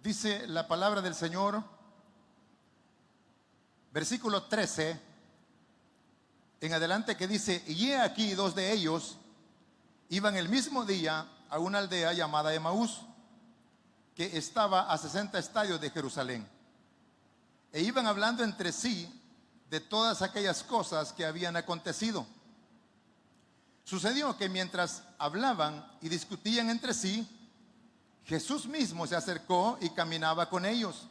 Dice la palabra del Señor, versículo 13 en adelante, que dice: y he aquí, dos de ellos iban el mismo día a una aldea llamada Emaús, que estaba a 60 estadios de Jerusalén, e iban hablando entre sí de todas aquellas cosas que habían acontecido. Sucedió que mientras hablaban y discutían entre sí, Jesús mismo se acercó y caminaba con ellos,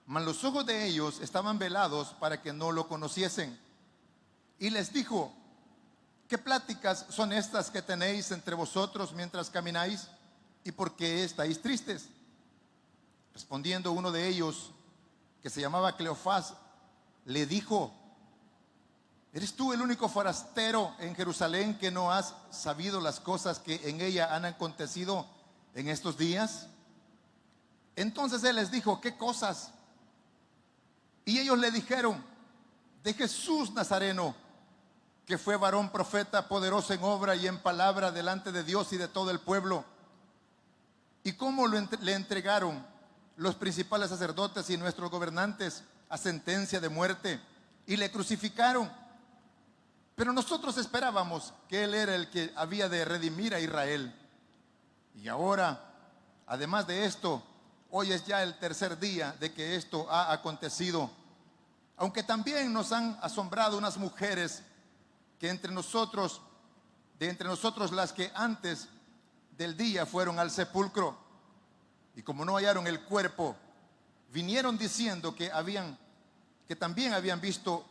mas los ojos de ellos estaban velados para que no lo conociesen. Y les dijo: ¿qué pláticas son estas que tenéis entre vosotros mientras camináis? ¿Y por qué estáis tristes? Respondiendo uno de ellos, que se llamaba Cleofás, le dijo: ¿eres tú el único forastero en Jerusalén que no has sabido las cosas que en ella han acontecido en estos días? Entonces él les dijo: ¿qué cosas? Y ellos le dijeron: de Jesús Nazareno, que fue varón profeta, poderoso en obra y en palabra delante de Dios y de todo el pueblo, y cómo le entregaron los principales sacerdotes y nuestros gobernantes a sentencia de muerte, y le crucificaron. Pero nosotros esperábamos que él era el que había de redimir a Israel. Y ahora, además de esto, hoy es ya el tercer día de que esto ha acontecido. Aunque también nos han asombrado unas mujeres que de entre nosotros las que antes del día fueron al sepulcro, y como no hallaron el cuerpo, vinieron diciendo que también habían visto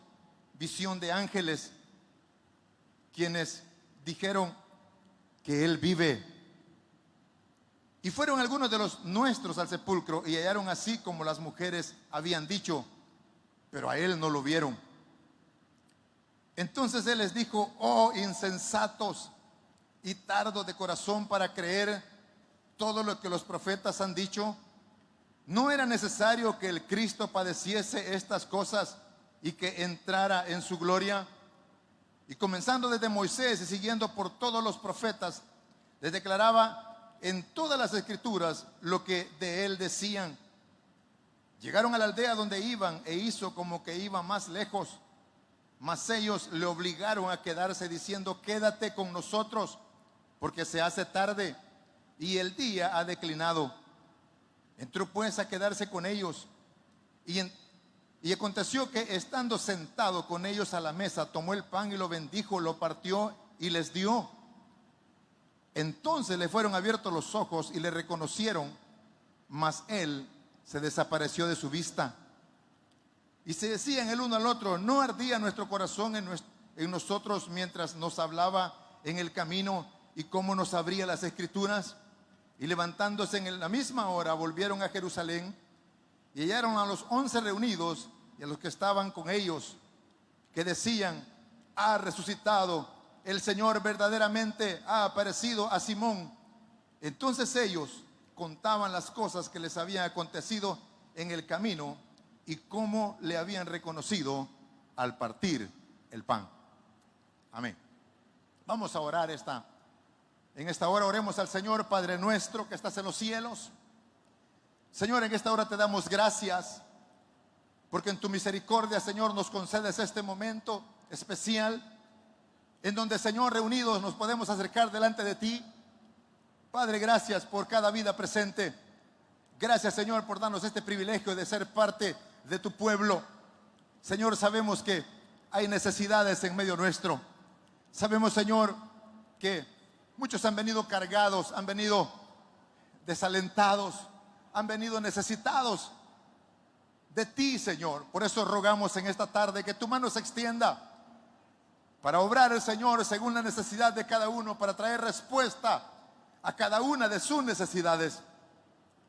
visión de ángeles, quienes dijeron que él vive. Y fueron algunos de los nuestros al sepulcro y hallaron así como las mujeres habían dicho, pero a él no lo vieron. Entonces él les dijo: oh insensatos y tardos de corazón para creer todo lo que los profetas han dicho. ¿No era necesario que el Cristo padeciese estas cosas y que entrara en su gloria? Y comenzando desde Moisés y siguiendo por todos los profetas, les declaraba en todas las escrituras lo que de él decían. Llegaron a la aldea donde iban e hizo como que iba más lejos, mas ellos le obligaron a quedarse diciendo: quédate con nosotros, porque se hace tarde y el día ha declinado. Entró pues a quedarse con ellos, y aconteció que estando sentado con ellos a la mesa, tomó el pan y lo bendijo, lo partió y les dio. Entonces le fueron abiertos los ojos y le reconocieron, mas él se desapareció de su vista. Y se decían el uno al otro: ¿no ardía nuestro corazón en nosotros mientras nos hablaba en el camino y cómo nos abría las escrituras? Y levantándose en la misma hora volvieron a Jerusalén, y hallaron a los 11 reunidos y a los que estaban con ellos, que decían: ha resucitado el Señor, verdaderamente ha aparecido a Simón. Entonces ellos contaban las cosas que les habían acontecido en el camino y cómo le habían reconocido al partir el pan. Amén. Vamos a orar en esta hora. Oremos al Señor. Padre nuestro que estás en los cielos, Señor, en esta hora te damos gracias porque en tu misericordia, Señor, nos concedes este momento especial en donde, Señor, reunidos nos podemos acercar delante de ti. Padre, gracias por cada vida presente. Gracias, Señor, por darnos este privilegio de ser parte de tu pueblo. Señor, sabemos que hay necesidades en medio nuestro. Sabemos, Señor, que muchos han venido cargados, han venido desalentados, han venido necesitados de ti, Señor. Por eso rogamos en esta tarde que tu mano se extienda para obrar, el Señor, según la necesidad de cada uno, para traer respuesta a cada una de sus necesidades.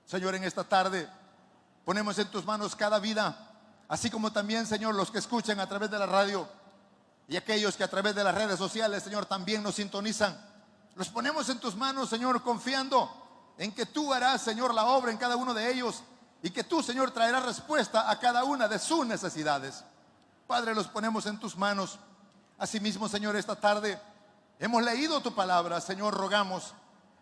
Señor, en esta tarde ponemos en tus manos cada vida, así como también, Señor, los que escuchan a través de la radio y aquellos que a través de las redes sociales, Señor, también nos sintonizan. Los ponemos en tus manos, Señor, confiando en que tú harás, Señor, la obra en cada uno de ellos, y que tú, Señor, traerás respuesta a cada una de sus necesidades. Padre, los ponemos en tus manos. Asimismo, Señor, esta tarde hemos leído tu palabra. Señor, rogamos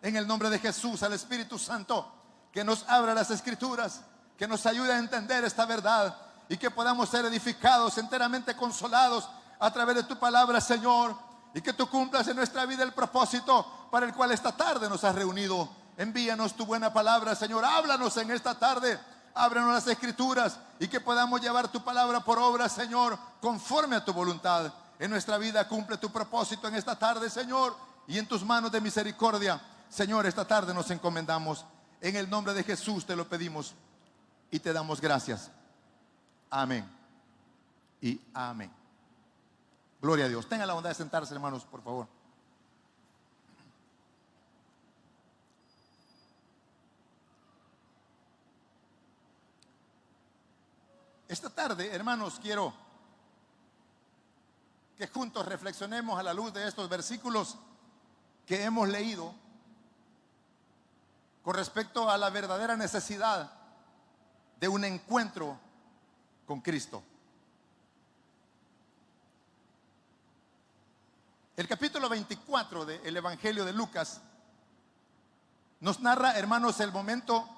en el nombre de Jesús al Espíritu Santo que nos abra las escrituras, que nos ayude a entender esta verdad y que podamos ser edificados, enteramente consolados a través de tu palabra, Señor, y que tú cumplas en nuestra vida el propósito para el cual esta tarde nos has reunido. Envíanos tu buena palabra, Señor. Háblanos en esta tarde. Ábranos las escrituras y que podamos llevar tu palabra por obra, Señor, conforme a tu voluntad. En nuestra vida cumple tu propósito en esta tarde, Señor, y en tus manos de misericordia, Señor, esta tarde nos encomendamos. En el nombre de Jesús te lo pedimos y te damos gracias. Amén y amén. Gloria a Dios. Tengan la bondad de sentarse, hermanos, por favor. Esta tarde, hermanos, quiero que juntos reflexionemos a la luz de estos versículos que hemos leído con respecto a la verdadera necesidad de un encuentro con Cristo. El capítulo 24 del Evangelio de Lucas nos narra, hermanos, el momento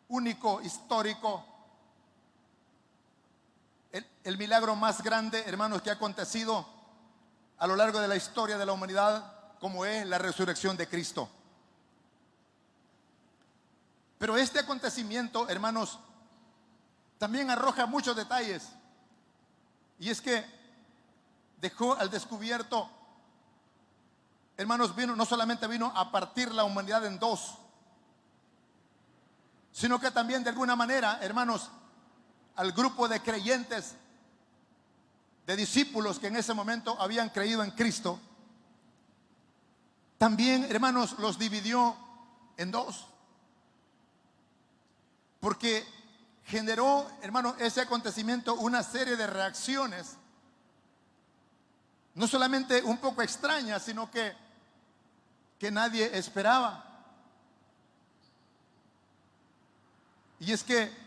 único, histórico, el milagro más grande, hermanos, que ha acontecido a lo largo de la historia de la humanidad, como es la resurrección de Cristo. Pero este acontecimiento, hermanos, también arroja muchos detalles. Y es que dejó al descubierto, hermanos, no solamente vino a partir la humanidad en dos, sino que también de alguna manera, hermanos, al grupo de creyentes, de discípulos que en ese momento habían creído en Cristo, también, hermanos, los dividió en dos. Porque generó, hermanos, ese acontecimiento una serie de reacciones, no solamente un poco extrañas, sino que nadie esperaba. Y es que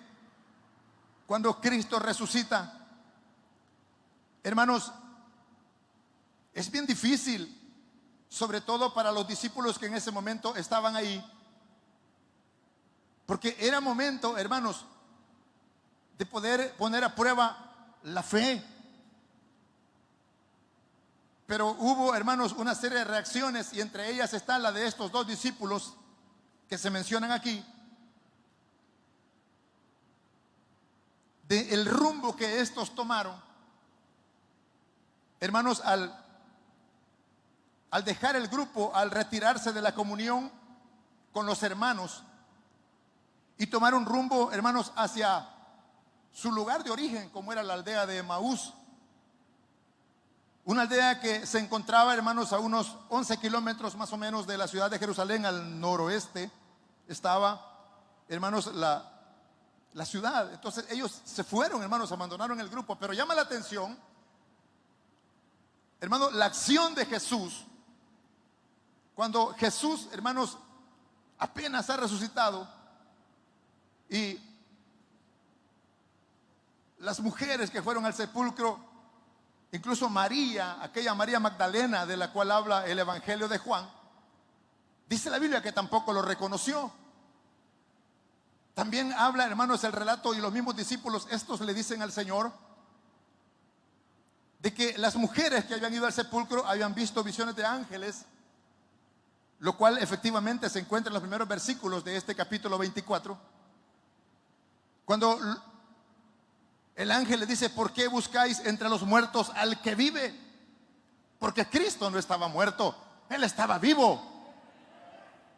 cuando Cristo resucita, hermanos, es bien difícil, sobre todo para los discípulos que en ese momento estaban ahí, porque era momento, hermanos, de poder poner a prueba la fe. Pero hubo, hermanos, una serie de reacciones, y entre ellas está la de estos dos discípulos que se mencionan aquí, del rumbo que estos tomaron, hermanos, al dejar el grupo, al retirarse de la comunión con los hermanos y tomar un rumbo, hermanos, hacia su lugar de origen, como era la aldea de Emaús, una aldea que se encontraba, hermanos, a unos 11 kilómetros más o menos de la ciudad de Jerusalén. Al noroeste estaba, hermanos, la ciudad. Entonces ellos se fueron, hermanos, abandonaron el grupo. Pero llama la atención, hermanos, la acción de Jesús. Cuando Jesús, hermanos, apenas ha resucitado, y las mujeres que fueron al sepulcro, incluso María, aquella María Magdalena de la cual habla el Evangelio de Juan, dice la Biblia que tampoco lo reconoció. También habla, hermanos, el relato, y los mismos discípulos, estos le dicen al Señor, de que las mujeres que habían ido al sepulcro habían visto visiones de ángeles, lo cual efectivamente se encuentra en los primeros versículos de este capítulo 24, cuando el ángel le dice: ¿por qué buscáis entre los muertos al que vive? Porque Cristo no estaba muerto, Él estaba vivo,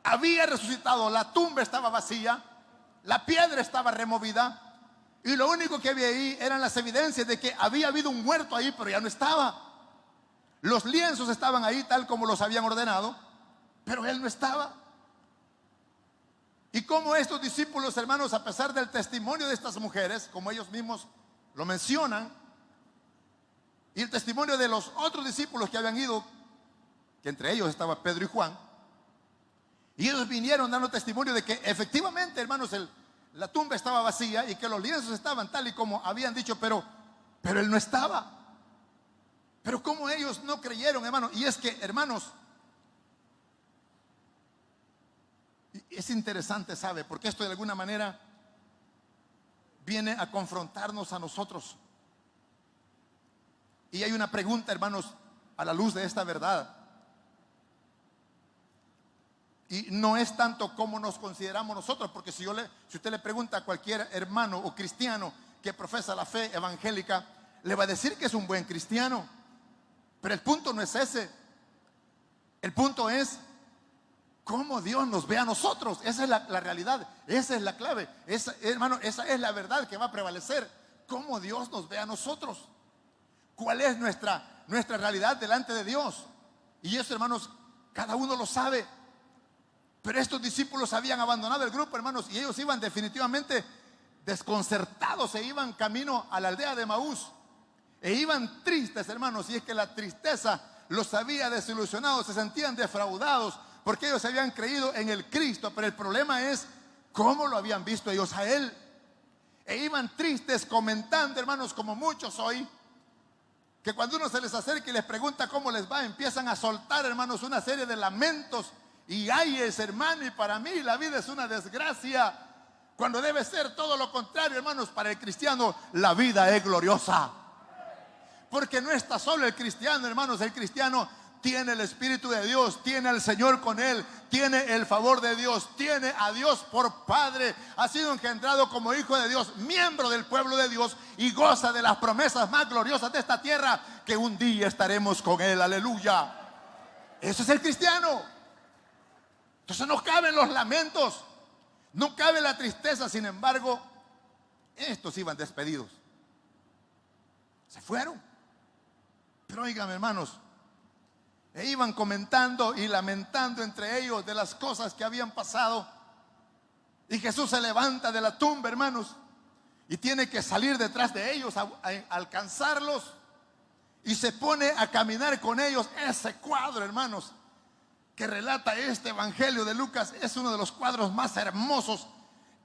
había resucitado, la tumba estaba vacía, la piedra estaba removida, y lo único que había ahí eran las evidencias de que había habido un muerto ahí, pero ya no estaba. Los lienzos estaban ahí tal como los habían ordenado, pero Él no estaba. Y como estos discípulos, hermanos, a pesar del testimonio de estas mujeres, como ellos mismos lo mencionan, y el testimonio de los otros discípulos que habían ido, que entre ellos estaba Pedro y Juan, y ellos vinieron dando testimonio de que efectivamente, hermanos, la tumba estaba vacía y que los lienzos estaban tal y como habían dicho, pero Él no estaba. Pero como ellos no creyeron, hermanos. Y es que, hermanos, es interesante, ¿sabe? Porque esto de alguna manera viene a confrontarnos a nosotros. Y hay una pregunta, hermanos, a la luz de esta verdad. Y no es tanto cómo nos consideramos nosotros, porque si usted le pregunta a cualquier hermano o cristiano que profesa la fe evangélica, le va a decir que es un buen cristiano. Pero el punto no es ese. El punto es cómo Dios nos ve a nosotros. Esa es la realidad, esa es la clave. Hermano, esa es la verdad que va a prevalecer. Cómo Dios nos ve a nosotros. ¿Cuál es nuestra realidad delante de Dios? Y eso, hermanos, cada uno lo sabe. Pero estos discípulos habían abandonado el grupo, hermanos, y ellos iban definitivamente desconcertados. Se iban camino a la aldea de Emaús. E iban tristes, hermanos, y es que la tristeza los había desilusionado. Se sentían defraudados porque ellos habían creído en el Cristo. Pero el problema es cómo lo habían visto ellos a Él. E iban tristes comentando, hermanos, como muchos hoy, que cuando uno se les acerca y les pregunta cómo les va, empiezan a soltar, hermanos, una serie de lamentos. Y ay, es, hermano, y para mí la vida es una desgracia, cuando debe ser todo lo contrario, hermanos. Para el cristiano la vida es gloriosa, porque no está solo el cristiano, hermanos. El cristiano tiene el Espíritu de Dios, tiene al Señor con él, tiene el favor de Dios, tiene a Dios por Padre, ha sido engendrado como hijo de Dios, miembro del pueblo de Dios, y goza de las promesas más gloriosas de esta tierra, que un día estaremos con él. Aleluya. Eso es el cristiano. Entonces no caben los lamentos, no cabe la tristeza. Sin embargo, estos iban despedidos, se fueron. Pero oigan, hermanos, e iban comentando y lamentando entre ellos de las cosas que habían pasado. Y Jesús se levanta de la tumba, hermanos, y tiene que salir detrás de ellos a alcanzarlos, y se pone a caminar con ellos. Ese cuadro, hermanos, que relata este evangelio de Lucas, es uno de los cuadros más hermosos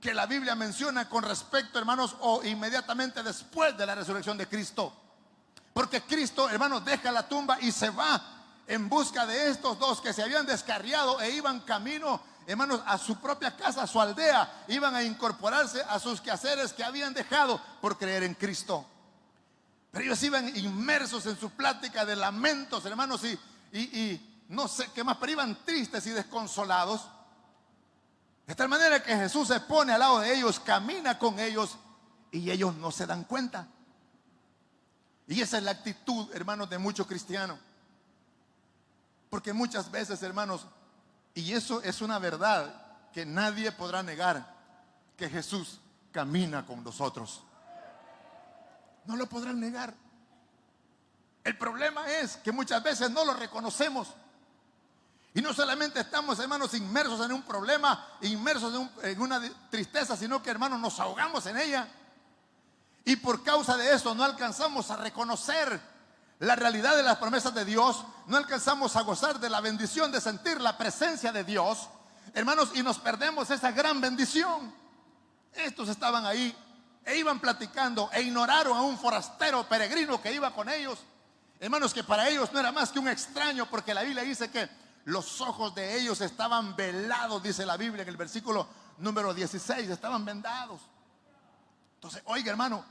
que la Biblia menciona con respecto, hermanos, o inmediatamente después de la resurrección de Cristo. Porque Cristo, hermanos, deja la tumba y se va en busca de estos dos que se habían descarriado e iban camino, hermanos, a su propia casa, a su aldea. Iban a incorporarse a sus quehaceres que habían dejado por creer en Cristo. Pero ellos iban inmersos en su plática de lamentos, hermanos, y no sé qué más, pero iban tristes y desconsolados. De tal manera que Jesús se pone al lado de ellos, camina con ellos, y ellos no se dan cuenta. Y esa es la actitud, hermanos, de muchos cristianos. Porque muchas veces, hermanos, y eso es una verdad que nadie podrá negar, que Jesús camina con nosotros. No lo podrán negar. El problema es que muchas veces no lo reconocemos. Y no solamente estamos, hermanos, inmersos en un problema, inmersos en una tristeza, sino que, hermanos, nos ahogamos en ella. Y por causa de eso no alcanzamos a reconocer la realidad de las promesas de Dios. No alcanzamos a gozar de la bendición de sentir la presencia de Dios, hermanos, y nos perdemos esa gran bendición. Estos estaban ahí e iban platicando e ignoraron a un forastero peregrino que iba con ellos, hermanos, que para ellos no era más que un extraño, porque la Biblia dice que los ojos de ellos estaban velados, dice la Biblia en el versículo número 16, estaban vendados. Entonces, oiga, hermano,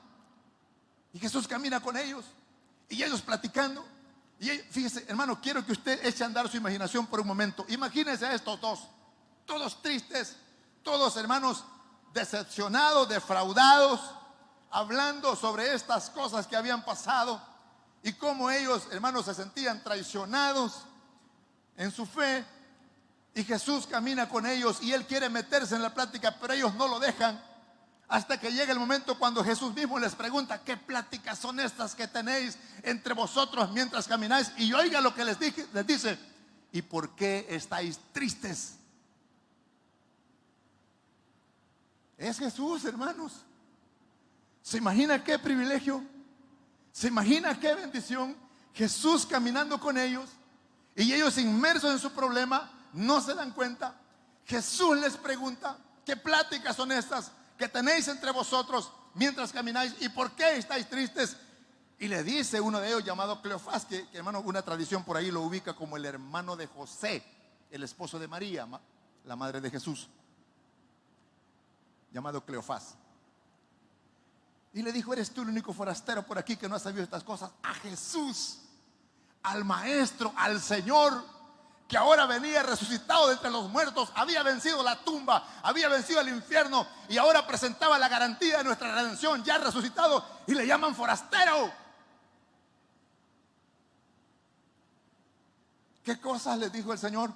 y Jesús camina con ellos, y ellos platicando. Y fíjese, hermano, quiero que usted eche a andar su imaginación por un momento. Imagínense a estos dos, todos tristes, todos, hermanos, decepcionados, defraudados, hablando sobre estas cosas que habían pasado y cómo ellos, hermanos, se sentían traicionados en su fe. Y Jesús camina con ellos y Él quiere meterse en la plática, pero ellos no lo dejan, hasta que llega el momento cuando Jesús mismo les pregunta: ¿qué pláticas son estas que tenéis entre vosotros mientras camináis? Y oiga lo que les dice: ¿y por qué estáis tristes? Es Jesús, hermanos. ¿Se imagina qué privilegio? ¿Se imagina qué bendición? Jesús caminando con ellos y ellos inmersos en su problema, no se dan cuenta. Jesús les pregunta: ¿qué pláticas son estas que tenéis entre vosotros mientras camináis? ¿Y por qué estáis tristes? Y le dice uno de ellos, llamado Cleofás, que hermano, una tradición por ahí lo ubica como el hermano de José, el esposo de María, la madre de Jesús. llamado Cleofás. Y le dijo: ¿eres tú el único forastero por aquí que no has sabido estas cosas? A Jesús, al Maestro, al Señor, que ahora venía resucitado de entre los muertos, había vencido la tumba, había vencido el infierno y ahora presentaba la garantía de nuestra redención, ya resucitado, y le llaman forastero. ¿Qué cosas les dijo el Señor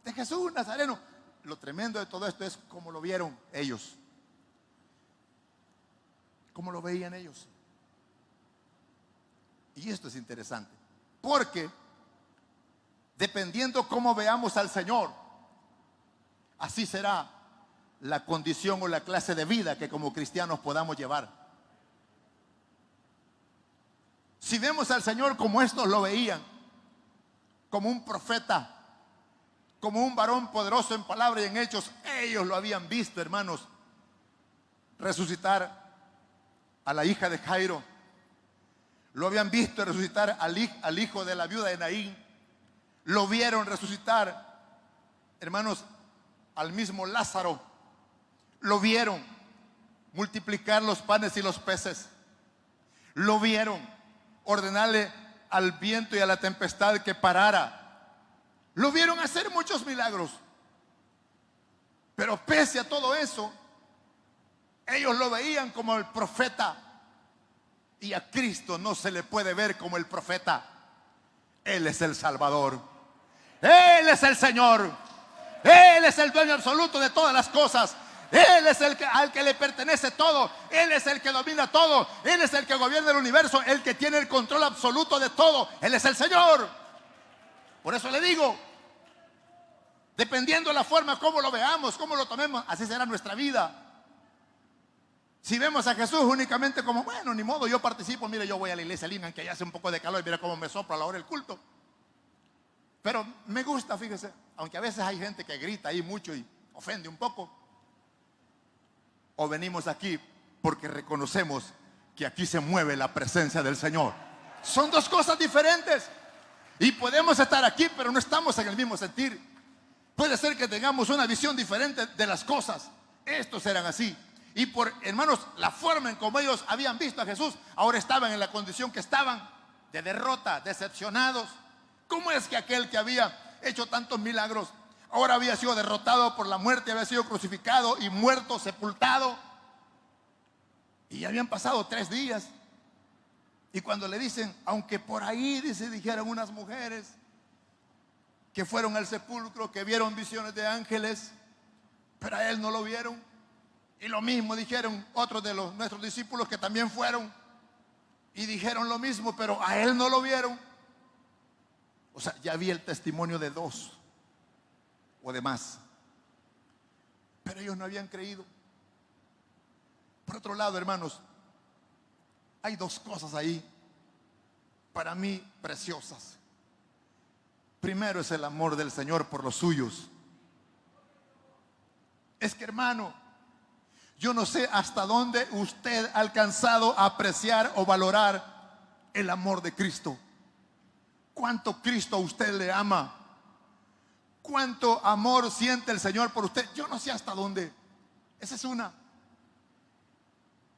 de Jesús Nazareno? Lo tremendo de todo esto es cómo lo vieron ellos, cómo lo veían ellos. Y esto es interesante, porque dependiendo cómo veamos al Señor, así será la condición o la clase de vida que como cristianos podamos llevar. Si vemos al Señor como estos lo veían, como un profeta, como un varón poderoso en palabra y en hechos, ellos lo habían visto, hermanos, resucitar a la hija de Jairo, lo habían visto resucitar al hijo de la viuda de Naín, lo vieron resucitar, hermanos, al mismo Lázaro, lo vieron multiplicar los panes y los peces, lo vieron ordenarle al viento y a la tempestad que parara, lo vieron hacer muchos milagros. Pero pese a todo eso, ellos lo veían como el profeta, y a Cristo no se le puede ver como el profeta. Él es el Salvador, Él es el Señor, Él es el dueño absoluto de todas las cosas. Él es al que le pertenece todo. Él es el que domina todo. Él es el que gobierna el universo, el que tiene el control absoluto de todo. Él es el Señor. Por eso le digo, dependiendo de la forma como lo veamos, como lo tomemos, así será nuestra vida. Si vemos a Jesús únicamente como, bueno, ni modo, yo participo, mire, yo voy a la iglesia Lingan, que allá hace un poco de calor, y mira cómo me sopla a la hora del culto. Pero me gusta, fíjese, aunque a veces hay gente que grita ahí mucho y ofende un poco. O venimos aquí porque reconocemos que aquí se mueve la presencia del Señor. Son dos cosas diferentes. Y podemos estar aquí, pero no estamos en el mismo sentir. Puede ser que tengamos una visión diferente de las cosas. Estos eran así. Y por, hermanos, la forma en como ellos habían visto a Jesús, ahora estaban en la condición que estaban, de derrota, decepcionados. ¿Cómo es que aquel que había hecho tantos milagros ahora había sido derrotado por la muerte, había sido crucificado y muerto, sepultado? Y ya habían pasado 3 días. Y cuando le dicen, aunque por ahí, dijeron unas mujeres que fueron al sepulcro, que vieron visiones de ángeles, pero a él no lo vieron. Y lo mismo dijeron otros de nuestros discípulos que también fueron y dijeron lo mismo, pero a él no lo vieron. O sea, ya había el testimonio de 2 o de más, pero ellos no habían creído. Por otro lado, hermanos, hay 2 cosas ahí para mí preciosas. Primero es el amor del Señor por los suyos. Es que, hermano, yo no sé hasta dónde usted ha alcanzado a apreciar o valorar el amor de Cristo. ¿Cuánto Cristo a usted le ama? ¿Cuánto amor siente el Señor por usted? Yo no sé hasta dónde. Esa es una.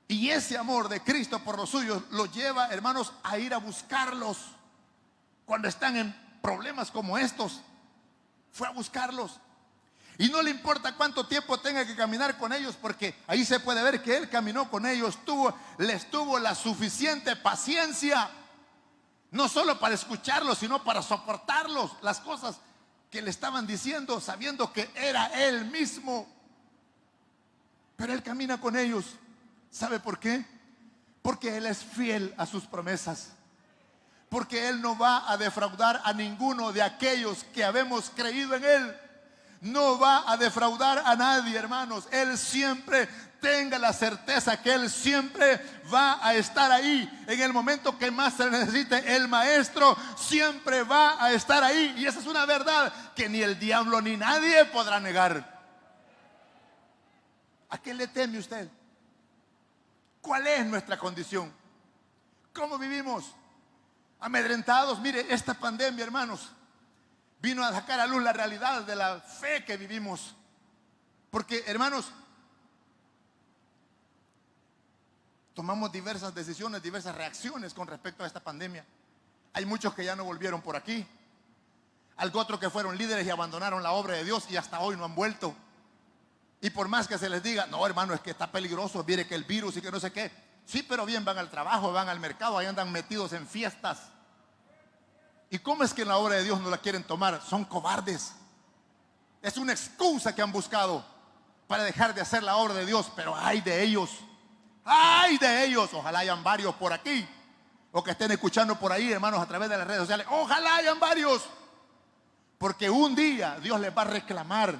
Y ese amor de Cristo por los suyos lo lleva, hermanos, a ir a buscarlos. Cuando están en problemas como estos, fue a buscarlos. Y no le importa cuánto tiempo tenga que caminar con ellos, porque ahí se puede ver que él caminó con ellos, les tuvo la suficiente paciencia, no solo para escucharlos, sino para soportarlos, las cosas que le estaban diciendo, sabiendo que era él mismo. Pero él camina con ellos. ¿Sabe por qué? Porque él es fiel a sus promesas. Porque él no va a defraudar a ninguno de aquellos que habemos creído en él. No va a defraudar a nadie, hermanos. Él siempre, tenga la certeza que él siempre va a estar ahí. En el momento que más se necesite, el maestro siempre va a estar ahí. Y esa es una verdad que ni el diablo ni nadie podrá negar. ¿A qué le teme usted? ¿Cuál es nuestra condición? ¿Cómo vivimos? Amedrentados. Mire, esta pandemia, hermanos, vino a sacar a luz la realidad de la fe que vivimos. Porque, hermanos, tomamos diversas decisiones, diversas reacciones con respecto a esta pandemia. Hay muchos que ya no volvieron por aquí. Hay otros que fueron líderes y abandonaron la obra de Dios y hasta hoy no han vuelto. Y por más que se les diga, no hermano, es que está peligroso, mire que el virus y que no sé qué. Sí, pero bien, van al trabajo, van al mercado, ahí andan metidos en fiestas. ¿Y cómo es que en la obra de Dios no la quieren tomar? Son cobardes. Es una excusa que han buscado para dejar de hacer la obra de Dios. Pero ay de ellos, ay de ellos. Ojalá hayan varios por aquí, o que estén escuchando por ahí, hermanos, a través de las redes sociales. Ojalá hayan varios, porque un día Dios les va a reclamar.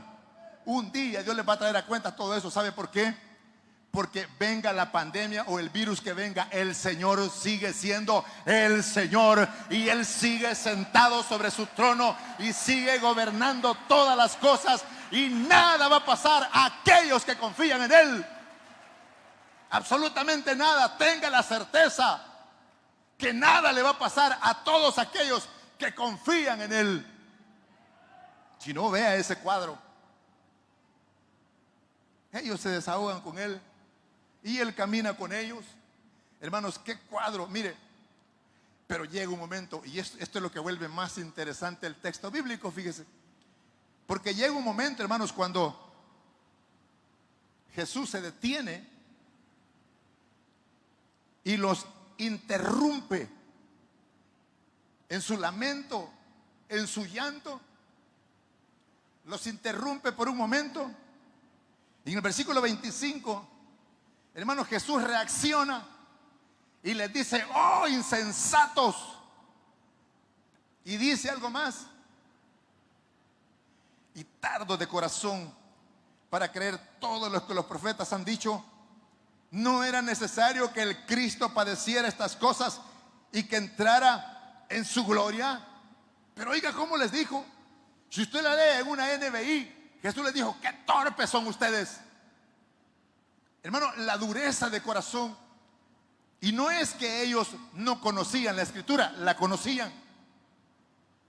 Un día Dios les va a traer a cuenta todo eso. ¿Sabe por qué? Porque venga la pandemia o el virus que venga, el Señor sigue siendo el Señor, y Él sigue sentado sobre su trono y sigue gobernando todas las cosas, y nada va a pasar a aquellos que confían en Él. Absolutamente nada. Tenga la certeza que nada le va a pasar a todos aquellos que confían en Él. Si no, vea ese cuadro. Ellos se desahogan con Él y Él camina con ellos. Hermanos, qué cuadro, mire. Pero llega un momento, y esto es lo que vuelve más interesante el texto bíblico, fíjese. Porque llega un momento, hermanos, cuando Jesús se detiene y los interrumpe en su lamento, en su llanto. Los interrumpe por un momento. Y en el versículo 25, hermanos, Jesús reacciona y les dice: oh, insensatos. Y dice algo más: y tardos de corazón para creer todo lo que los profetas han dicho. ¿No era necesario que el Cristo padeciera estas cosas y que entrara en su gloria? Pero oiga cómo les dijo. Si usted la lee en una NBI, Jesús les dijo: qué torpes son ustedes. Hermano, la dureza de corazón. Y no es que ellos no conocían la Escritura, la conocían,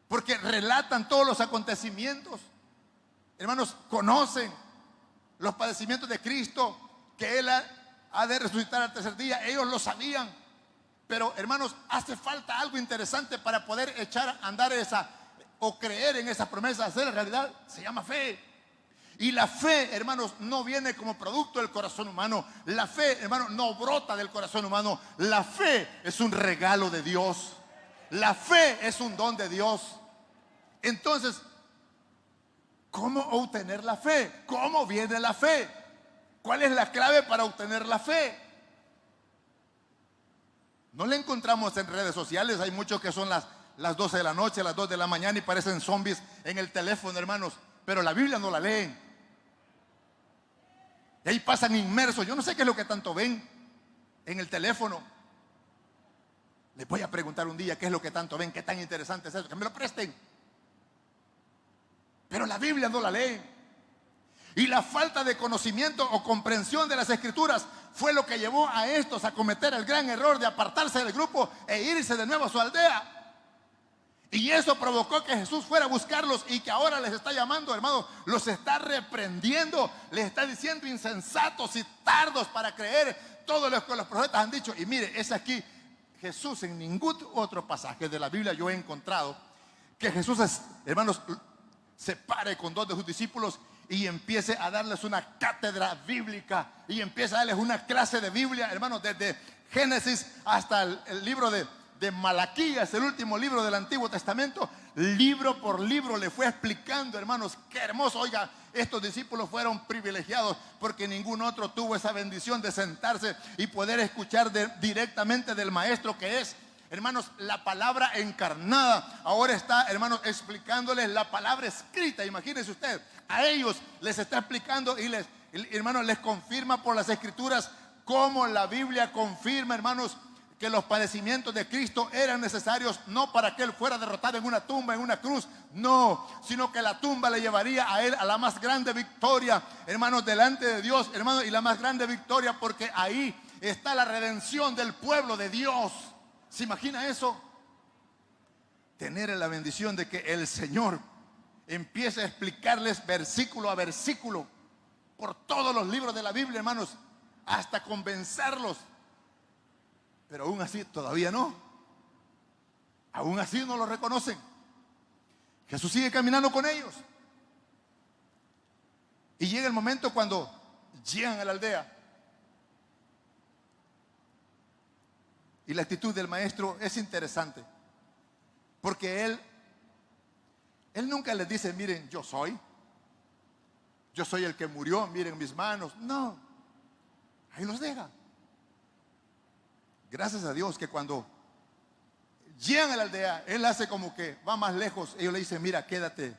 porque relatan todos los acontecimientos. Hermanos, conocen los padecimientos de Cristo, que Él ha de resucitar al tercer día. Ellos lo sabían. Pero hermanos, hace falta algo interesante para poder echar a andar esa, o creer en esa promesa, hacer realidad. Se llama fe. Y la fe, hermanos, no viene como producto del corazón humano. La fe, hermanos, no brota del corazón humano. La fe es un regalo de Dios. La fe es un don de Dios. Entonces, ¿cómo obtener la fe? ¿Cómo viene la fe? ¿Cuál es la clave para obtener la fe? No la encontramos en redes sociales. Hay muchos que son las 12 de la noche, las 2 de la mañana y parecen zombies en el teléfono, hermanos. Pero la Biblia no la leen. Y ahí pasan inmersos. Yo no sé qué es lo que tanto ven en el teléfono. Les voy a preguntar un día qué es lo que tanto ven, qué tan interesante es eso, que me lo presten. Pero la Biblia no la leen. Y la falta de conocimiento o comprensión de las Escrituras fue lo que llevó a estos a cometer el gran error de apartarse del grupo e irse de nuevo a su aldea. Y eso provocó que Jesús fuera a buscarlos, y que ahora les está llamando, hermanos, los está reprendiendo, les está diciendo insensatos y tardos para creer todo lo que los profetas han dicho. Y mire, es aquí Jesús. En ningún otro pasaje de la Biblia yo he encontrado que Jesús, hermanos, se pare con 2 de sus discípulos y empiece a darles una cátedra bíblica, y empieza a darles una clase de Biblia, hermanos, desde Génesis hasta el libro de Malaquías, el último libro del Antiguo Testamento. Libro por libro le fue explicando, hermanos. Qué hermoso. Oiga, estos discípulos fueron privilegiados, porque ningún otro tuvo esa bendición de sentarse y poder escuchar directamente del Maestro, que es, hermanos, la palabra encarnada. Ahora está, hermanos, explicándoles la palabra escrita. Imagínense usted, a ellos les está explicando y hermanos, les confirma por las Escrituras, como la Biblia confirma, hermanos, que los padecimientos de Cristo eran necesarios, no para que Él fuera derrotado en una tumba, en una cruz, no, sino que la tumba le llevaría a Él a la más grande victoria, hermanos, delante de Dios, hermanos, y la más grande victoria, porque ahí está la redención del pueblo de Dios. ¿Se imagina eso? Tener la bendición de que el Señor empiece a explicarles versículo a versículo por todos los libros de la Biblia, hermanos, hasta convencerlos Pero aún así todavía no. Aún así no lo reconocen. Jesús sigue caminando con ellos. Y llega el momento cuando llegan a la aldea. Y la actitud del maestro es interesante. Porque él nunca les dice, miren, yo soy el que murió, miren mis manos. No, ahí los deja. Gracias a Dios que cuando llegan a la aldea, él hace como que va más lejos. Ellos le dicen, mira, quédate.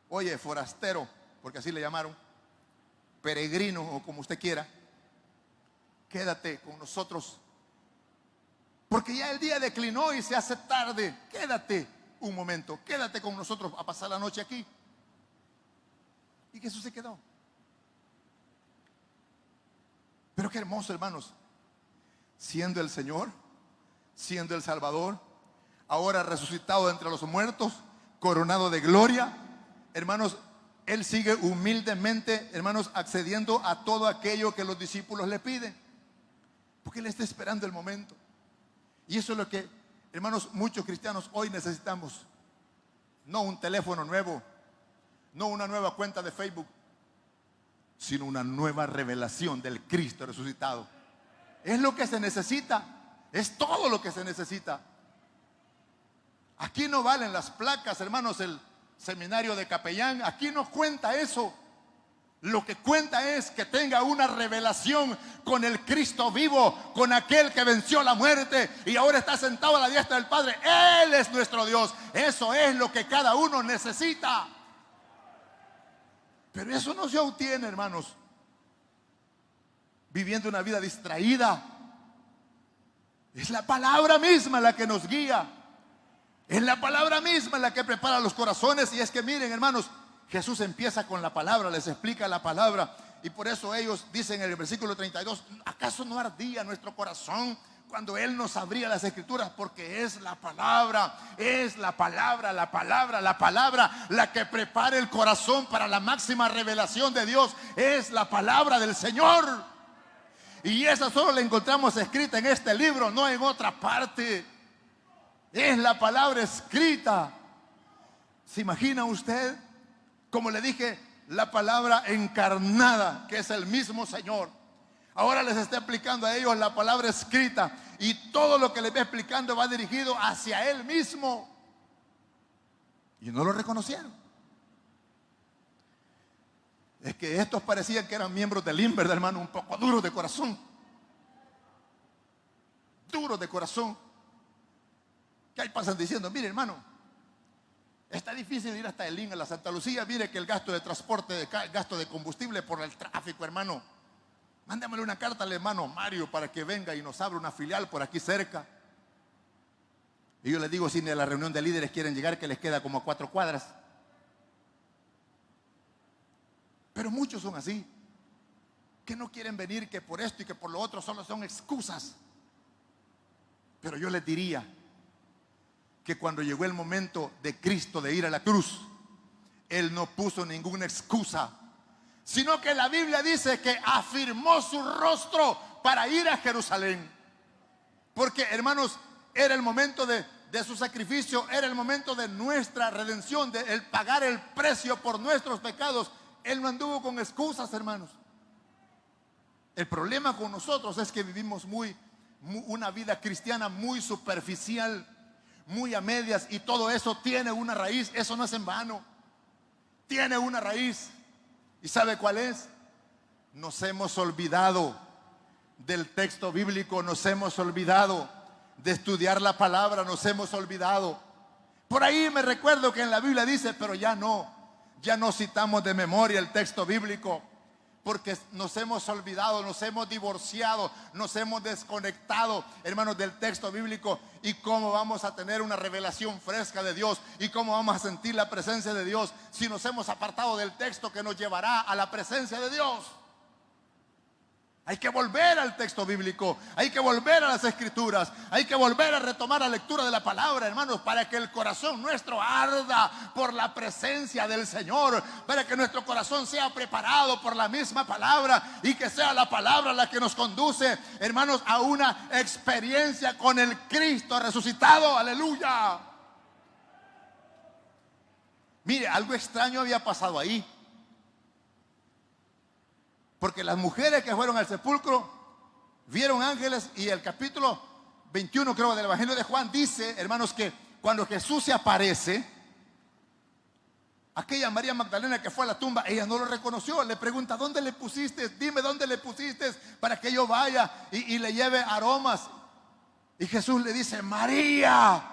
Oye, forastero, porque así le llamaron, peregrino o como usted quiera, quédate con nosotros. Porque ya el día declinó y se hace tarde. Quédate un momento, quédate con nosotros a pasar la noche aquí. Y Jesús se quedó. Pero qué hermoso, hermanos. Siendo el Señor, siendo el Salvador, ahora resucitado de entre los muertos, coronado de gloria, hermanos, Él sigue humildemente, hermanos, accediendo a todo aquello que los discípulos le piden. Porque Él está esperando el momento. Y eso es lo que, hermanos, muchos cristianos hoy necesitamos. No un teléfono nuevo, no una nueva cuenta de Facebook, sino una nueva revelación del Cristo resucitado. Es lo que se necesita, es todo lo que se necesita. Aquí no valen las placas, hermanos, el seminario de capellán, aquí no cuenta eso. Lo que cuenta es que tenga una revelación con el Cristo vivo, con aquel que venció la muerte y ahora está sentado a la diestra del Padre. Él es nuestro Dios. Eso es lo que cada uno necesita. Pero eso no se obtiene, hermanos, viviendo una vida distraída. Es la palabra misma la que nos guía. Es la palabra misma la que prepara los corazones. Y es que miren, hermanos, Jesús empieza con la palabra, les explica la palabra. Y por eso ellos dicen en el versículo 32, ¿acaso no ardía nuestro corazón cuando Él nos abría las escrituras? Porque es la palabra, la palabra la que prepara el corazón para la máxima revelación de Dios. Es la palabra del Señor. Y esa solo la encontramos escrita en este libro, no en otra parte. Es la palabra escrita. ¿Se imagina usted? Como le dije, la palabra encarnada, que es el mismo Señor. Ahora les está explicando a ellos la palabra escrita. Y todo lo que les va explicando va dirigido hacia Él mismo. Y no lo reconocieron. Es que estos parecían que eran miembros del INVER, hermano, un poco duros de corazón. Duros de corazón. Que ahí pasan diciendo, mire, hermano, está difícil ir hasta el IN a la Santa Lucía. Mire que el gasto de transporte, el gasto de combustible por el tráfico, hermano. Mándamele una carta al hermano Mario para que venga y nos abra una filial por aquí cerca. Y yo les digo, si ni a la reunión de líderes quieren llegar, que les queda como a 4 cuadras. Pero muchos son así, que no quieren venir, que por esto y que por lo otro solo son excusas. Pero yo les diría que cuando llegó el momento de Cristo de ir a la cruz, Él no puso ninguna excusa, sino que la Biblia dice que afirmó su rostro para ir a Jerusalén. Porque, hermanos, era el momento de su sacrificio, era el momento de nuestra redención, de el pagar el precio por nuestros pecados. Él no anduvo con excusas, hermanos. El problema con nosotros es que vivimos una vida cristiana muy superficial, muy a medias, y todo eso tiene una raíz. Eso no es en vano, tiene una raíz. ¿Y sabe cuál es? Nos hemos olvidado del texto bíblico, nos hemos olvidado de estudiar la palabra, nos hemos olvidado. Por ahí me recuerdo que en la Biblia dice, pero ya no citamos de memoria el texto bíblico, porque nos hemos olvidado, nos hemos divorciado, nos hemos desconectado, hermanos, del texto bíblico. ¿Y cómo vamos a tener una revelación fresca de Dios? ¿Y cómo vamos a sentir la presencia de Dios si nos hemos apartado del texto que nos llevará a la presencia de Dios? Hay que volver al texto bíblico, hay que volver a las escrituras, hay que volver a retomar la lectura de la palabra, hermanos, para que el corazón nuestro arda por la presencia del Señor, para que nuestro corazón corazón sea preparado por la misma palabra y que sea la palabra la que nos conduce, hermanos, a una experiencia con el Cristo resucitado. Aleluya. Mire, algo extraño había pasado ahí. Porque las mujeres que fueron al sepulcro vieron ángeles, y el capítulo 21, creo, del Evangelio de Juan dice, hermanos, que cuando Jesús se aparece, aquella María Magdalena que fue a la tumba, ella no lo reconoció. Le pregunta: ¿dónde le pusiste? Dime dónde le pusiste para que yo vaya y le lleve aromas. Y Jesús le dice: María,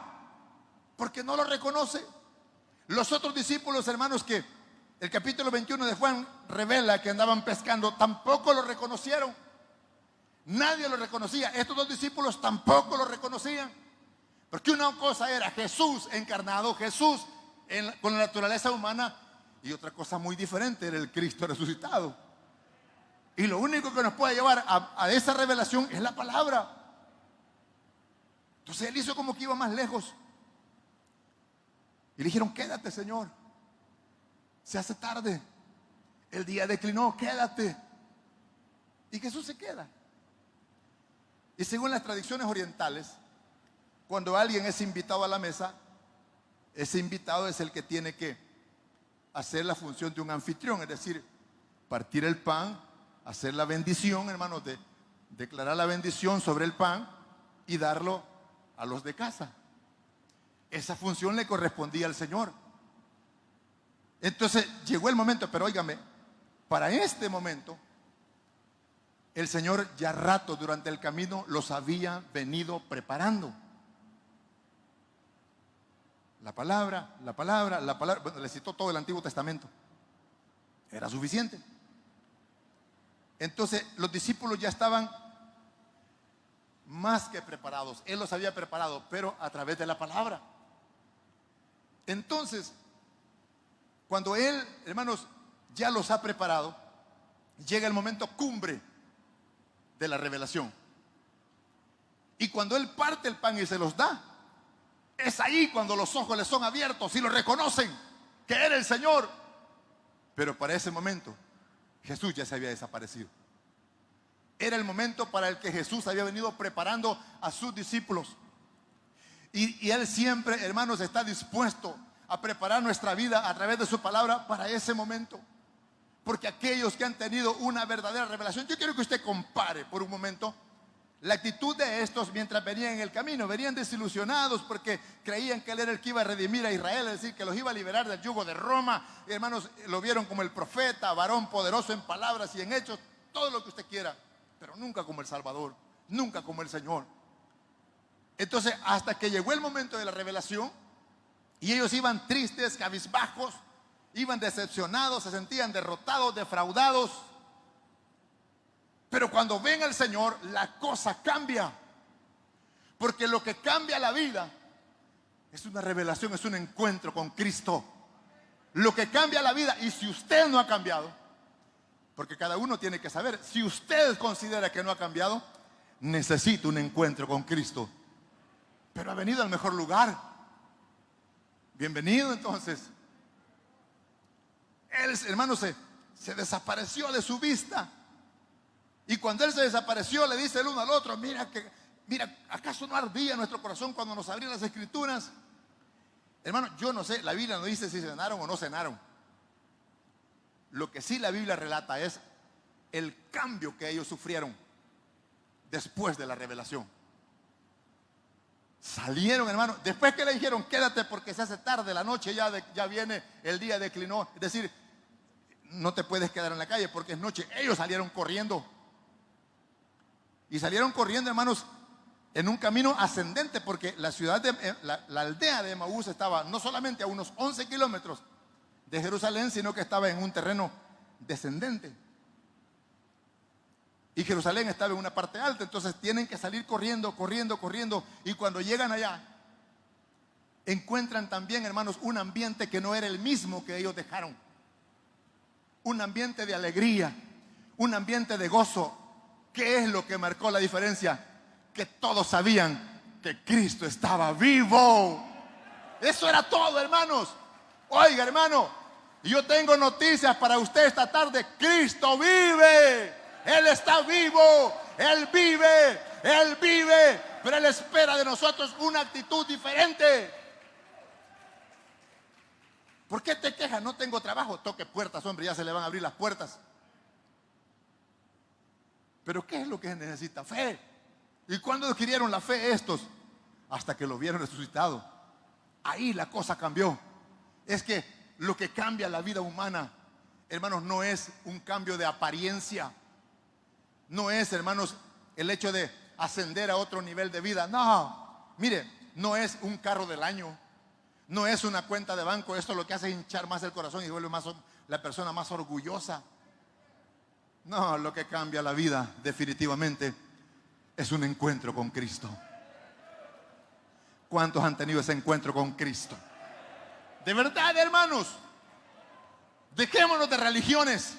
porque no lo reconoce. Los otros discípulos, hermanos, que el capítulo 21 de Juan revela que andaban pescando, tampoco lo reconocieron. Nadie lo reconocía. Estos dos discípulos tampoco lo reconocían. Porque una cosa era Jesús encarnado, Jesús con la naturaleza humana, y otra cosa muy diferente era el Cristo resucitado. Y lo único que nos puede llevar a esa revelación es la palabra. Entonces él hizo como que iba más lejos. Y le dijeron: quédate, Señor, se hace tarde, el día declinó, quédate. Y Jesús se queda. Y según las tradiciones orientales, cuando alguien es invitado a la mesa, ese invitado es el que tiene que hacer la función de un anfitrión, es decir, partir el pan, hacer la bendición, hermanos, de declarar la bendición sobre el pan y darlo a los de casa. Esa función le correspondía al Señor. Entonces llegó el momento, pero óigame, para este momento el Señor ya rato durante el camino los había venido preparando. La palabra. Bueno, le citó todo el Antiguo Testamento. Era suficiente. Entonces los discípulos ya estaban más que preparados. Él los había preparado, pero a través de la palabra. Entonces, cuando Él, hermanos, ya los ha preparado, llega el momento cumbre de la revelación. Y cuando Él parte el pan y se los da, es ahí cuando los ojos les son abiertos y lo reconocen que era el Señor. Pero para ese momento Jesús ya se había desaparecido. Era el momento para el que Jesús había venido preparando a sus discípulos. Y Él siempre, hermanos, está dispuesto a preparar nuestra vida a través de su palabra para ese momento. Porque aquellos que han tenido una verdadera revelación, yo quiero que usted compare por un momento la actitud de estos mientras venían en el camino. Venían desilusionados porque creían que Él era el que iba a redimir a Israel, es decir, que los iba a liberar del yugo de Roma. Y, hermanos, lo vieron como el profeta, varón poderoso en palabras y en hechos, todo lo que usted quiera, pero nunca como el Salvador, nunca como el Señor. Entonces, hasta que llegó el momento de la revelación, y ellos iban tristes, cabizbajos, iban decepcionados, se sentían derrotados, defraudados. Pero cuando ven al Señor, la cosa cambia. Porque lo que cambia la vida es una revelación, es un encuentro con Cristo. Lo que cambia la vida, y si usted no ha cambiado, porque cada uno tiene que saber, si usted considera que no ha cambiado, necesita un encuentro con Cristo. Pero ha venido al mejor lugar. Bienvenido entonces. Él, hermano, se desapareció de su vista. Y cuando Él se desapareció, le dice el uno al otro: mira, ¿acaso no ardía nuestro corazón cuando nos abrían las Escrituras? Hermano, yo no sé, la Biblia no dice si cenaron o no cenaron. Lo que sí la Biblia relata es el cambio que ellos sufrieron después de la revelación. Salieron, hermano, después que le dijeron: quédate porque se hace tarde, la noche ya viene, el día declinó. Es decir, no te puedes quedar en la calle porque es noche. Ellos salieron corriendo. Y salieron corriendo, hermanos, en un camino ascendente, porque la ciudad la aldea de Emaús estaba no solamente a unos 11 kilómetros de Jerusalén, sino que estaba en un terreno descendente. Y Jerusalén estaba en una parte alta, entonces tienen que salir corriendo. Y cuando llegan allá, encuentran también, hermanos, un ambiente que no era el mismo que ellos dejaron. Un ambiente de alegría, un ambiente de gozo. ¿Qué es lo que marcó la diferencia? Que todos sabían que Cristo estaba vivo. Eso era todo, hermanos. Oiga, hermano, Y yo tengo noticias para usted esta tarde. Cristo vive. Él está vivo. Él vive. Él vive. Pero Él espera de nosotros una actitud diferente. ¿Por qué te quejas? No tengo trabajo. Toque puertas, hombre, ya se le van a abrir las puertas. Pero ¿qué es lo que necesita? Fe. ¿Y cuándo adquirieron la fe estos? Hasta que lo vieron resucitado. Ahí la cosa cambió. Es que lo que cambia la vida humana, hermanos, no es un cambio de apariencia. No es, hermanos, el hecho de ascender a otro nivel de vida. No, mire, no es un carro del año. No es una cuenta de banco. Esto lo que hace es hinchar más el corazón y vuelve más la persona más orgullosa. No, lo que cambia la vida definitivamente es un encuentro con Cristo. ¿Cuántos han tenido ese encuentro con Cristo? De verdad, hermanos, dejémonos de religiones.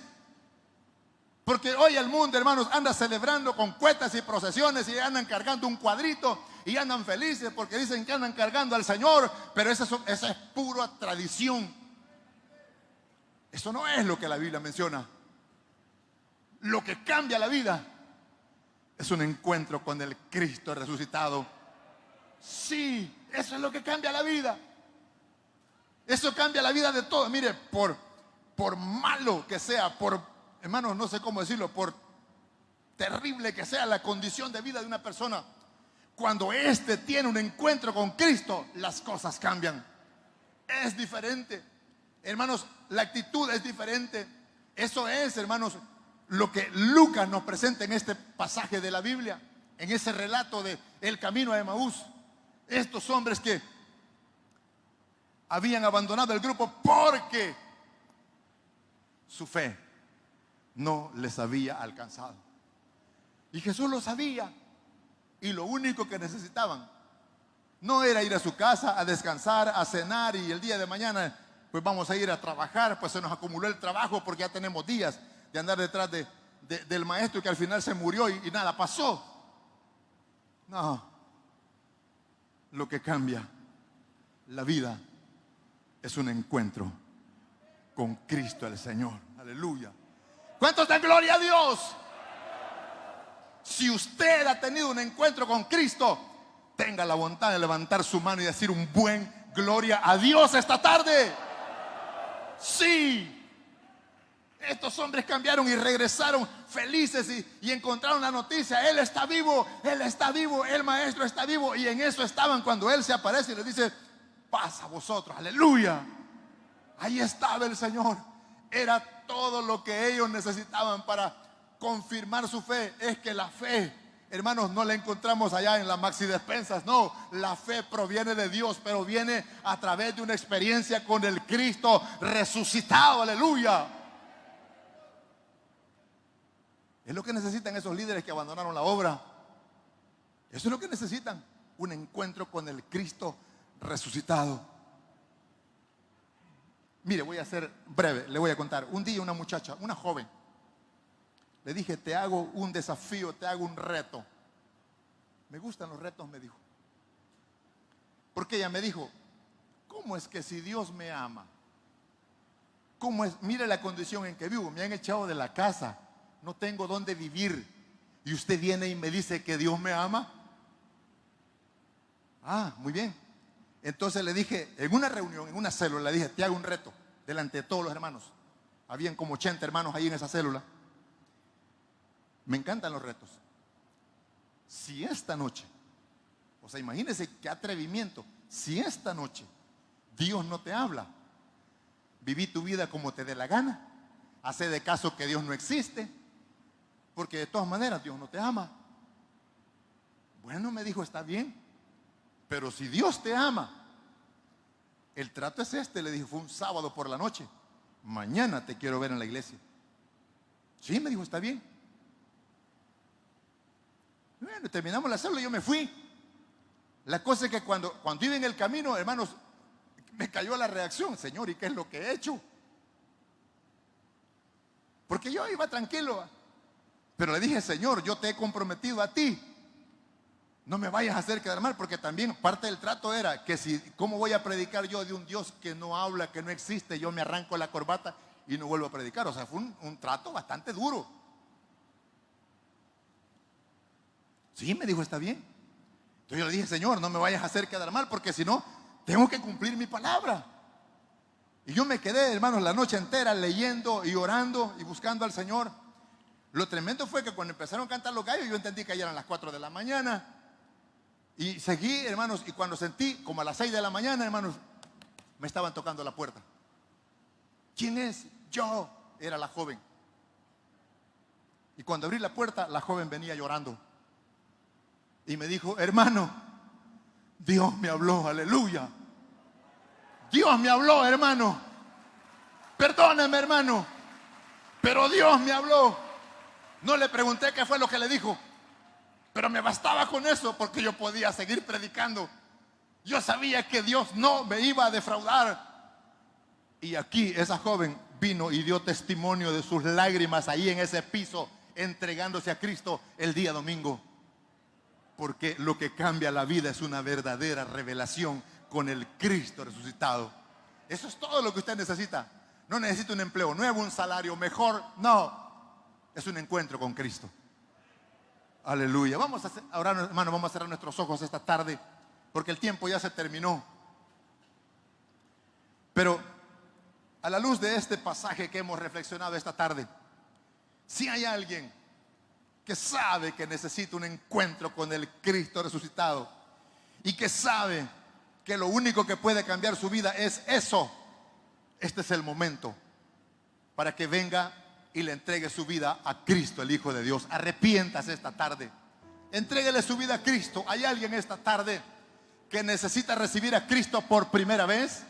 Porque hoy el mundo, hermanos, anda celebrando con cuetas y procesiones y andan cargando un cuadrito y andan felices porque dicen que andan cargando al Señor, pero esa es pura tradición. Eso no es lo que la Biblia menciona. Lo que cambia la vida es un encuentro con el Cristo resucitado. Sí, eso es lo que cambia la vida. Eso cambia la vida de todo. Mire, por malo que sea, hermanos, no sé cómo decirlo, por terrible que sea la condición de vida de una persona, cuando éste tiene un encuentro con Cristo, las cosas cambian. Es diferente. Hermanos, la actitud es diferente. Eso es, hermanos, lo que Lucas nos presenta en este pasaje de la Biblia, en ese relato de el camino a Emaús. Estos hombres que habían abandonado el grupo porque su fe no les había alcanzado. Y Jesús lo sabía. Y lo único que necesitaban no era ir a su casa a descansar, a cenar y el día de mañana pues vamos a ir a trabajar, pues se nos acumuló el trabajo porque ya tenemos días de andar detrás del maestro que al final se murió y nada pasó. No, lo que cambia la vida es un encuentro con Cristo el Señor. Aleluya. ¿Cuántos dan gloria a Dios? Si usted ha tenido un encuentro con Cristo, tenga la bondad de levantar su mano y decir un buen gloria a Dios esta tarde. Sí. Estos hombres cambiaron y regresaron felices y encontraron la noticia. Él está vivo, el maestro está vivo. Y en eso estaban cuando Él se aparece y les dice: pasa vosotros, aleluya. Ahí estaba el Señor. Era todo lo que ellos necesitaban para confirmar su fe. Es que la fe, hermanos, no la encontramos allá en la Maxi Despensas. No, la fe proviene de Dios, pero viene a través de una experiencia con el Cristo resucitado, aleluya. Es lo que necesitan esos líderes que abandonaron la obra. Eso es lo que necesitan, un encuentro con el Cristo resucitado. Mire, voy a ser breve, le voy a contar. Un día una muchacha, una joven, le dije: te hago un desafío, te hago un reto. Me gustan los retos, me dijo. Porque ella me dijo: ¿cómo es que si Dios me ama? ¿Cómo es? Mire la condición en que vivo, me han echado de la casa, no tengo dónde vivir, y usted viene y me dice que Dios me ama. Ah, muy bien. Entonces le dije, en una reunión, en una célula, le dije: te hago un reto delante de todos los hermanos. Habían como 80 hermanos ahí en esa célula. Me encantan los retos. Si esta noche, o sea, imagínense qué atrevimiento, si esta noche Dios no te habla, viví tu vida como te dé la gana, hace de caso que Dios no existe, porque de todas maneras Dios no te ama. Bueno, me dijo, está bien, pero si Dios te ama, el trato es este. Le dije, fue un sábado por la noche, mañana te quiero ver en la iglesia. Sí, me dijo, está bien. Bueno, terminamos la célula y yo me fui. La cosa es que cuando iba en el camino, hermanos, me cayó la reacción: Señor, ¿y qué es lo que he hecho? Porque yo iba tranquilo, pero le dije: Señor, yo te he comprometido a ti no me vayas a hacer quedar mal, porque también parte del trato era que si, ¿cómo voy a predicar yo de un Dios que no habla, que no existe? Yo me arranco la corbata y no vuelvo a predicar. O sea, fue un trato bastante duro. Sí, me dijo, está bien. Entonces yo le dije, Señor, no me vayas a hacer quedar mal, porque si no, tengo que cumplir mi palabra. Y yo me quedé, hermanos, la noche entera leyendo y orando y buscando al Señor. Lo tremendo fue que cuando empezaron a cantar los gallos, yo entendí que ya eran las 4 de la mañana. Y seguí, hermanos, y cuando sentí como a las 6 de la mañana, hermanos, me estaban tocando la puerta. ¿Quién es? Yo. Era la joven. Y cuando abrí la puerta, la joven venía llorando. Y me dijo, hermano, Dios me habló, aleluya. Dios me habló, hermano. Perdóname, hermano, pero Dios me habló. No le pregunté qué fue lo que le dijo, pero me bastaba con eso, porque yo podía seguir predicando. Yo sabía que Dios no me iba a defraudar. Y aquí esa joven vino y dio testimonio de sus lágrimas ahí en ese piso, entregándose a Cristo el día domingo. Porque lo que cambia la vida es una verdadera revelación con el Cristo resucitado. Eso es todo lo que usted necesita. No necesita un empleo nuevo, un salario mejor. No, es un encuentro con Cristo. Aleluya. Vamos a orar, hermano, vamos a cerrar nuestros ojos esta tarde, porque el tiempo ya se terminó. Pero a la luz de este pasaje que hemos reflexionado esta tarde, si hay alguien que sabe que necesita un encuentro con el Cristo resucitado y que sabe que lo único que puede cambiar su vida es eso, este es el momento para que venga y le entregue su vida a Cristo, el Hijo de Dios. Arrepiéntase esta tarde, entréguele su vida a Cristo. ¿Hay alguien esta tarde que necesita recibir a Cristo por primera vez?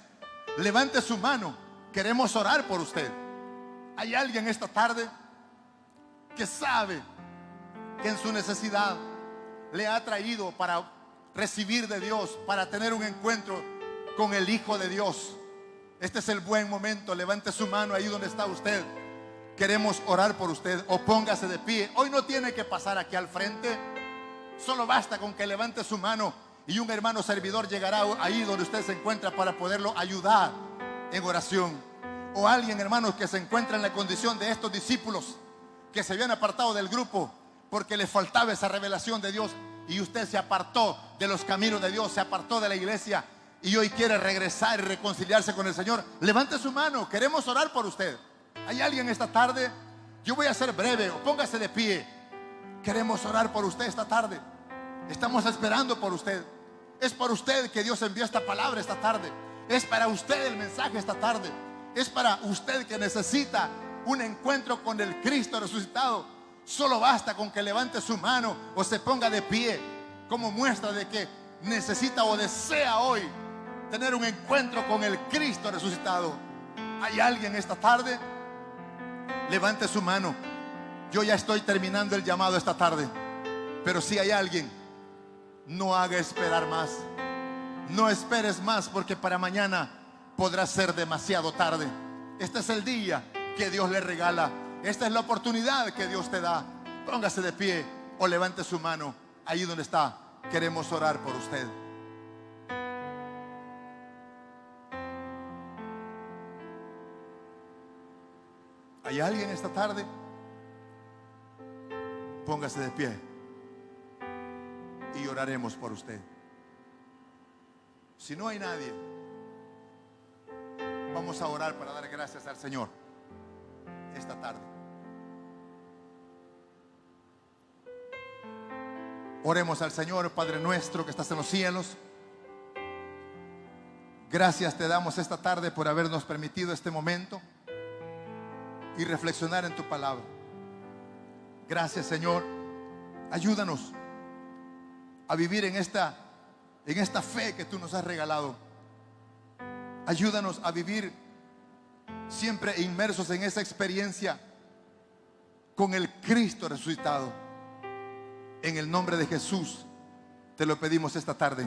Levante su mano, queremos orar por usted. ¿Hay alguien esta tarde que sabe que en su necesidad le ha traído para recibir de Dios, para tener un encuentro con el Hijo de Dios? Este es el buen momento. Levante su mano ahí donde está usted. Queremos orar por usted. O póngase de pie. Hoy no tiene que pasar aquí al frente. Solo basta con que levante su mano y un hermano servidor llegará ahí donde usted se encuentra para poderlo ayudar en oración. O alguien, hermanos, que se encuentra en la condición de estos discípulos que se habían apartado del grupo porque le faltaba esa revelación de Dios, y usted se apartó de los caminos de Dios, se apartó de la iglesia y hoy quiere regresar y reconciliarse con el Señor. Levante su mano, queremos orar por usted. ¿Hay alguien esta tarde? Yo voy a ser breve, o póngase de pie. Queremos orar por usted esta tarde. Estamos esperando por usted. Es por usted que Dios envió esta palabra esta tarde. Es para usted el mensaje esta tarde. Es para usted que necesita un encuentro con el Cristo resucitado. Solo basta con que levante su mano o se ponga de pie como muestra de que necesita o desea hoy tener un encuentro con el Cristo resucitado. ¿Hay alguien esta tarde? Levante su mano. Yo ya estoy terminando el llamado esta tarde, pero si hay alguien, no haga esperar más. No esperes más, porque para mañana podrá ser demasiado tarde. Este es el día que Dios le regala. Esta es la oportunidad que Dios te da. Póngase de pie o levante su mano ahí donde está. Queremos orar por usted. ¿Hay alguien esta tarde? Póngase de pie y oraremos por usted. Si no hay nadie, vamos a orar para dar gracias al Señor esta tarde. Oremos al Señor. Padre nuestro que estás en los cielos, gracias te damos esta tarde por habernos permitido este momento y reflexionar en tu palabra. Gracias, Señor. Ayúdanos a vivir en esta fe que tú nos has regalado. Ayúdanos a vivir siempre inmersos en esa experiencia con el Cristo resucitado. En el nombre de Jesús te lo pedimos esta tarde.